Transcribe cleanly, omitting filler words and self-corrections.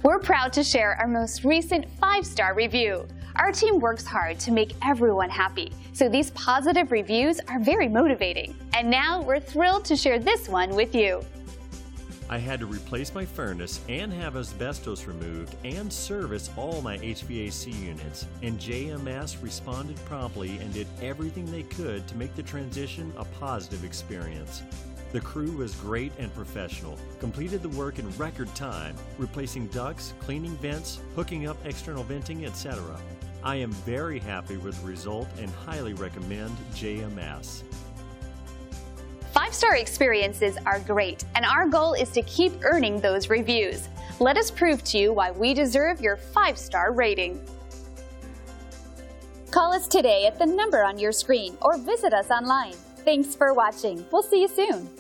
We're proud to share our most recent 5-star review. Our team works hard to make everyone happy, so these positive reviews are very motivating. And now we're thrilled to share this one with you. I had to replace my furnace and have asbestos removed and service all my HVAC units, and JMS responded promptly and did everything they could to make the transition a positive experience. The crew was great and professional, completed the work in record time, replacing ducts, cleaning vents, hooking up external venting, etc. I am very happy with the result and highly recommend JMS. 5-star experiences are great, and our goal is to keep earning those reviews. Let us prove to you why we deserve your 5-star rating. Call us today at the number on your screen or visit us online. Thanks for watching. We'll see you soon.